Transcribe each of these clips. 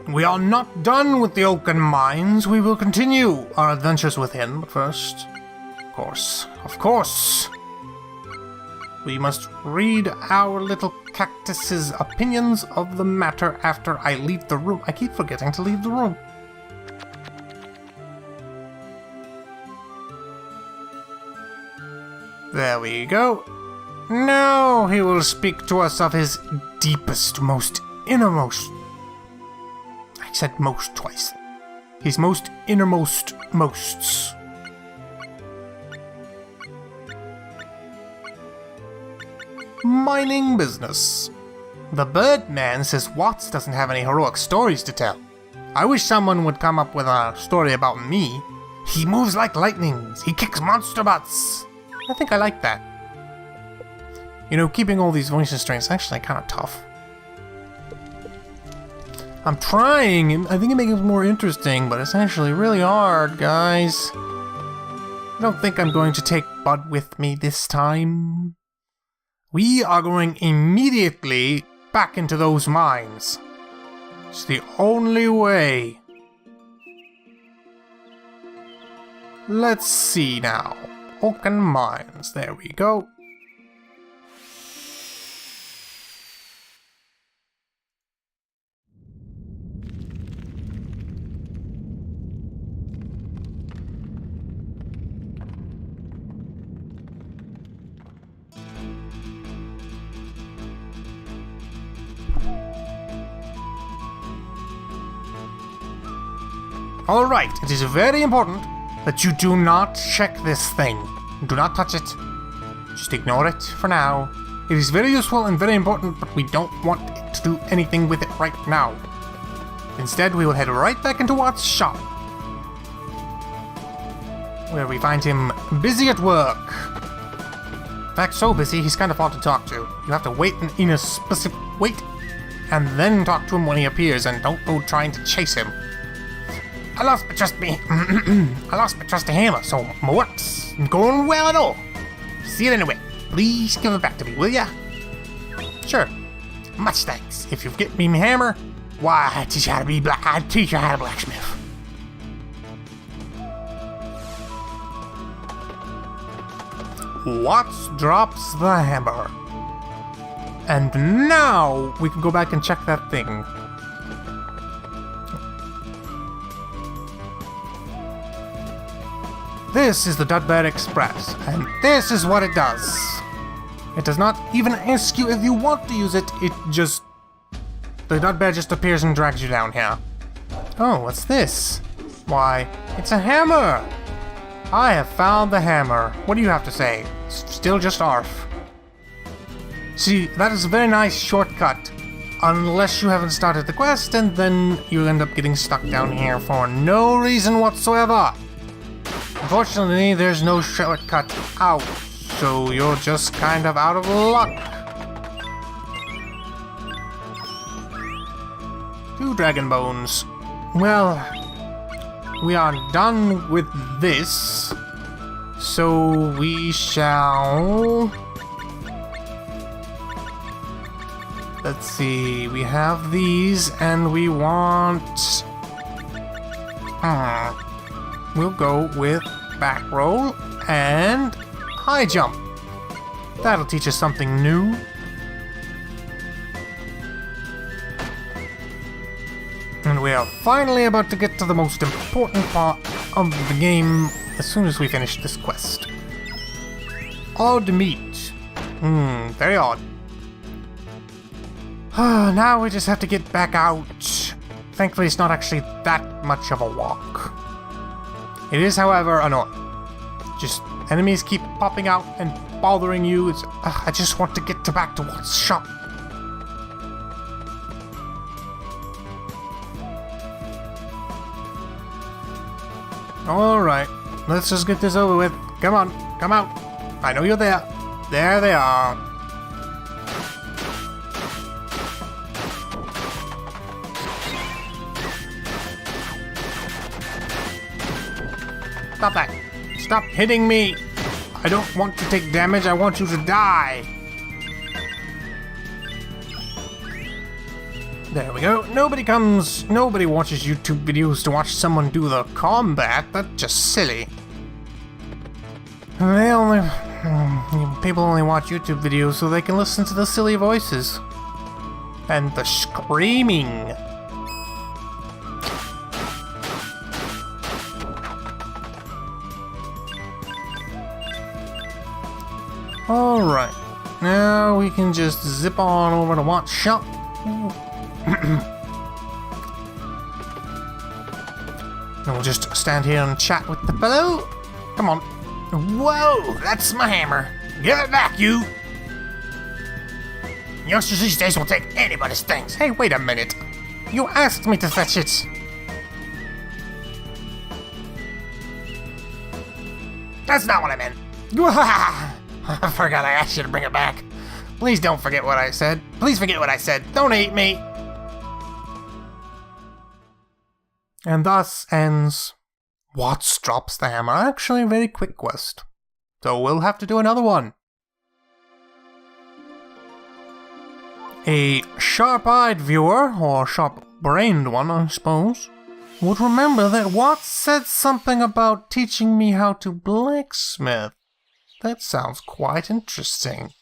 We are not done with the Oaken Mines. We will continue our adventures within, but first, of course, we must read our little cactus's opinions of the matter after I leave the room. I keep forgetting to leave the room. There we go. Now he will speak to us of his deepest, most innermost. I said most twice. His most innermost mosts. Mining business. The Birdman says Watts doesn't have any heroic stories to tell. I wish someone would come up with a story about me. He moves like lightning. He kicks monster butts. I think I like that. You know, keeping all these voices straight is actually kind of tough. I'm trying. I think it makes it more interesting, but it's actually really hard, guys. I don't think I'm going to take Bud with me this time. We are going immediately back into those mines. It's the only way. Let's see now. Oaken Mines. There we go. Alright, it is very important that you do not check this thing. Do not touch it. Just ignore it for now. It is very useful and very important, but we don't want it to do anything with it right now. Instead, we will head right back into Watts' shop, where we find him busy at work. In fact, so busy, he's kind of hard to talk to. You have to wait in a specific... wait, and then talk to him when he appears, and don't go trying to chase him. I lost my trusty hammer, so my work's going well at all. See it anyway. Please give it back to me, will ya? Sure. Much thanks. If you get me my hammer, why, I'd teach you how to blacksmith. Watts drops the hammer. And now we can go back and check that thing. This is the Dudbear Express, and this is what it does. It does not even ask you if you want to use it, the Dudbear just appears and drags you down here. Oh, what's this? Why, it's a hammer! I have found the hammer. What do you have to say? Still just ARF. See, that is a very nice shortcut. Unless you haven't started the quest, and then you end up getting stuck down here for no reason whatsoever. Unfortunately, there's no shortcut out, so you're just kind of out of luck. 2 dragon bones. Well, we are done with this, so we shall... Let's see, we have these, and we want... We'll go with back roll and high jump. That'll teach us something new. And we are finally about to get to the most important part of the game as soon as we finish this quest. Odd meat. Very odd. Now we just have to get back out. Thankfully, it's not actually that much of a walk. It is, however, annoying. Just enemies keep popping out and bothering you. I just want to get back to Watts' shop. Alright, let's just get this over with. Come on, come out. I know you're there. There they are. Stop that. Stop hitting me. I don't want to take damage. I want you to die. There we go. Nobody watches YouTube videos to watch someone do the combat. That's just silly. People only watch YouTube videos so they can listen to the silly voices. And the screaming. Alright. Now we can just zip on over to Watt's shop. And we'll just stand here and chat with the fellow. Come on. Whoa, that's my hammer. Give it back, you. Youngsters these days will take anybody's things. Hey, wait a minute. You asked me to fetch it. That's not what I meant. I forgot I asked you to bring it back. Please don't forget what I said. Please forget what I said. Don't hate me. And thus ends Watts Drops the Hammer. Actually, a very quick quest. So we'll have to do another one. A sharp-eyed viewer, or sharp-brained one, I suppose, would remember that Watts said something about teaching me how to blacksmith. That sounds quite interesting.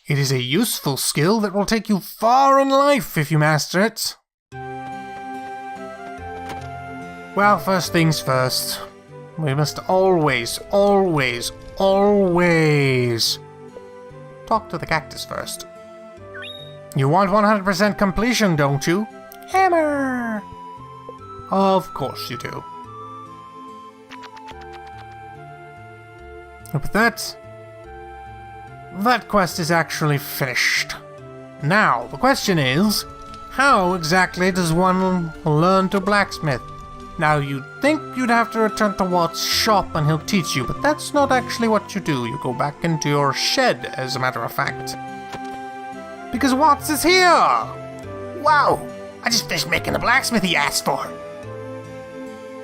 It is a useful skill that will take you far in life if you master it. Well, first things first. We must always talk to the cactus first. You want 100% completion, don't you? Hammer! Of course you do. But that quest is actually finished. Now, the question is, how exactly does one learn to blacksmith? Now, you'd think you'd have to return to Watt's shop and he'll teach you, but that's not actually what you do. You go back into your shed, as a matter of fact. Because Watts is here! Wow! I just finished making the blacksmith he asked for.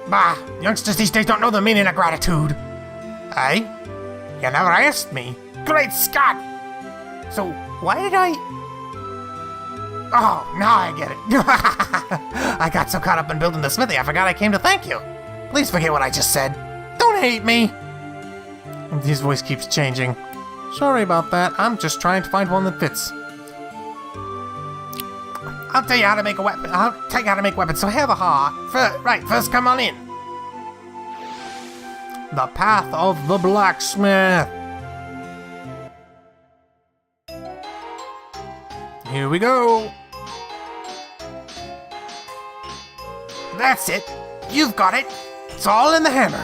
Bah, youngsters these days don't know the meaning of gratitude. Eh? You never asked me. Great Scott! So, why did I... Oh, now I get it. I got so caught up in building the smithy, I forgot I came to thank you. Please forget what I just said. Don't hate me. His voice keeps changing. Sorry about that. I'm just trying to find one that fits. I'll tell you how to make a weapon. I'll tell you how to make weapons, so have a heart. First come on in. The Path of the Blacksmith. Here we go. That's it. You've got it. It's all in the hammer.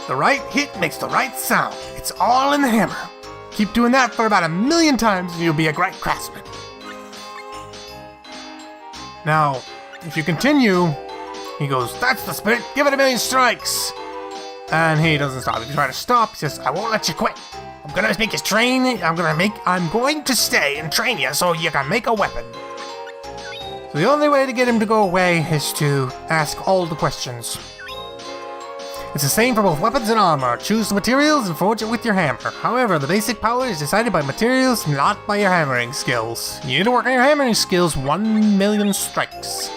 The right hit makes the right sound. It's all in the hammer. Keep doing that for about 1,000,000 times and you'll be a great craftsman. Now, if you continue, he goes, that's the spirit, give it 1,000,000 strikes. And he doesn't stop. If you try to stop, he says, I won't let you quit. I'm going to stay and train you so you can make a weapon. So the only way to get him to go away is to ask all the questions. It's the same for both weapons and armor. Choose the materials and forge it with your hammer. However, the basic power is decided by materials, not by your hammering skills. You need to work on your hammering skills 1,000,000 strikes.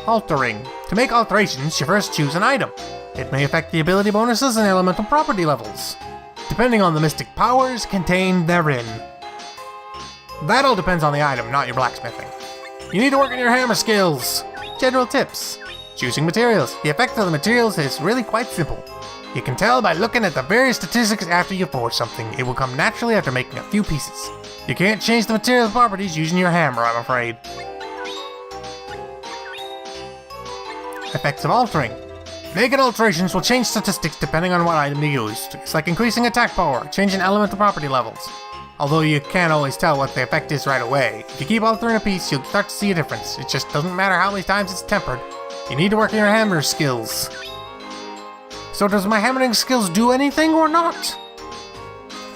Altering. To make alterations, you first choose an item. It may affect the ability bonuses and elemental property levels, depending on the mystic powers contained therein. That all depends on the item, not your blacksmithing. You need to work on your hammer skills. General tips. Choosing materials. The effect of the materials is really quite simple. You can tell by looking at the various statistics after you forge something. It will come naturally after making a few pieces. You can't change the material properties using your hammer, I'm afraid. Effects of altering. Making alterations will change statistics depending on what item you used. It's like increasing attack power, changing elemental property levels. Although you can't always tell what the effect is right away. If you keep altering a piece, you'll start to see a difference. It just doesn't matter how many times it's tempered. You need to work on your hammer skills. So does my hammering skills do anything or not?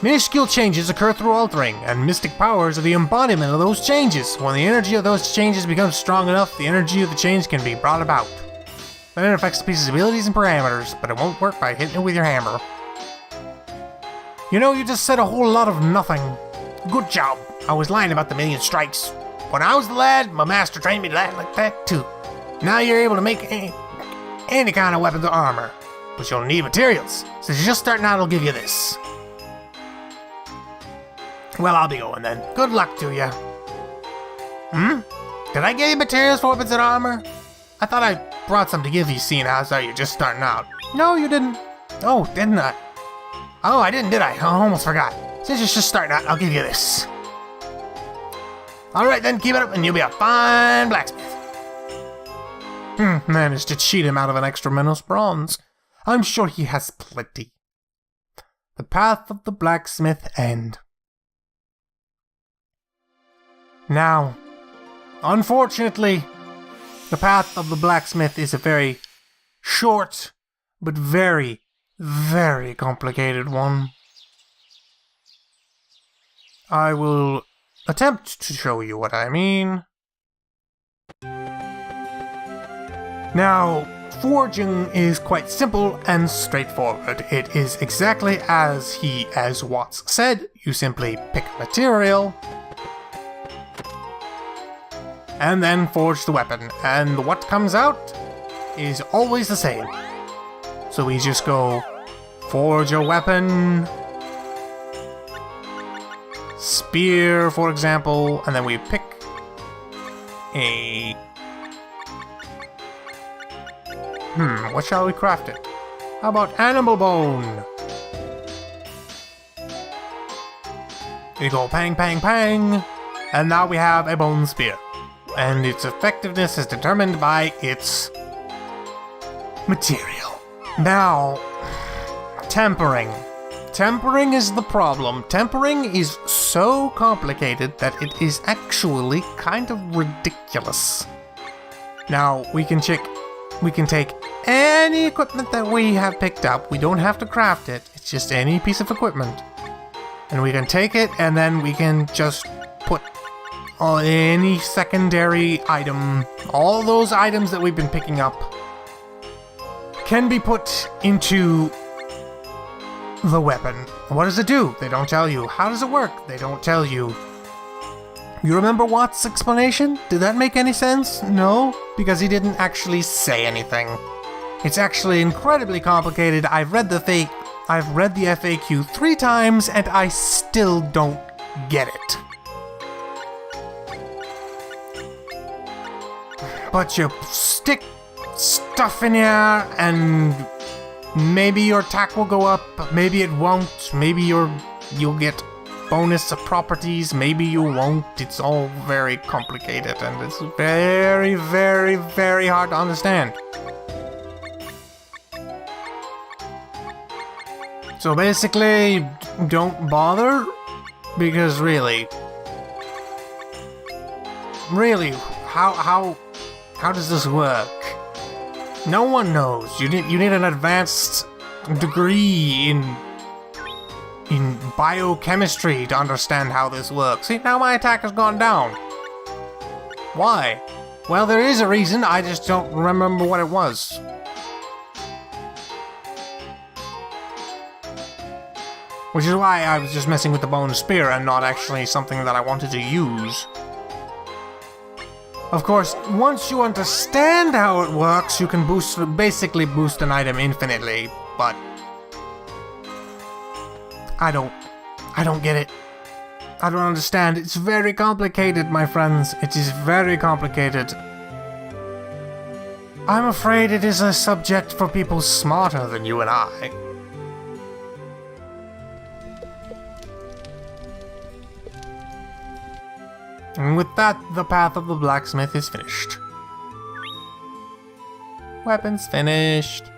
Minuscule changes occur through altering, and mystic powers are the embodiment of those changes. When the energy of those changes becomes strong enough, the energy of the change can be brought about. Then it affects the piece's abilities and parameters, but it won't work by hitting it with your hammer. You know, you just said a whole lot of nothing. Good job. I was lying about the million strikes. When I was the lad, my master trained me to act like that too. Now you're able to make any kind of weapons or armor. But you'll need materials. Since you're just starting out, I'll give you this. Well, I'll be going then. Good luck to you. Did I give you materials for weapons and armor? I thought I brought some to give you, seeing how you're just starting out. No, you didn't. Oh, didn't I? Oh, I didn't, did I? I almost forgot. Since you're just starting out, I'll give you this. Alright then, keep it up and you'll be a fine blacksmith. Managed to cheat him out of an extra Minos bronze. I'm sure he has plenty. The path of the blacksmith end. Now, unfortunately, the path of the blacksmith is a very short, but very, very complicated one. I will attempt to show you what I mean. Now, forging is quite simple and straightforward. It is exactly as Watts said. You simply pick a material and then forge the weapon, and what comes out is always the same. So we just go forge a weapon, spear for example, and then we pick a... what shall we craft it? How about animal bone? We go pang pang pang, and now we have a bone spear. And its effectiveness is determined by its material. Now, tempering. Tempering is the problem. Tempering is so complicated that it is actually kind of ridiculous. Now, we can take any equipment that we have picked up. We don't have to craft it. It's just any piece of equipment. And we can take it and then we can just put any secondary item, all those items that we've been picking up, can be put into the weapon. What does it do? They don't tell you. How does it work? They don't tell you. You remember Watt's explanation? Did that make any sense? No? Because he didn't actually say anything. It's actually incredibly complicated. I've read the FAQ 3 times and I still don't get it. But you stick stuff in here and maybe your attack will go up, maybe it won't, maybe you'll get bonus properties, maybe you won't. It's all very complicated and it's very, very, very hard to understand. So basically, don't bother, because really, how does this work? No one knows. You need an advanced degree in biochemistry to understand how this works. See, now my attack has gone down. Why? Well, there is a reason, I just don't remember what it was. Which is why I was just messing with the bone spear and not actually something that I wanted to use. Of course, once you understand how it works, you can basically boost an item infinitely, but I don't get it. I don't understand. It's very complicated, my friends. It is very complicated. I'm afraid it is a subject for people smarter than you and I. And with that, the path of the blacksmith is finished. Weapons finished.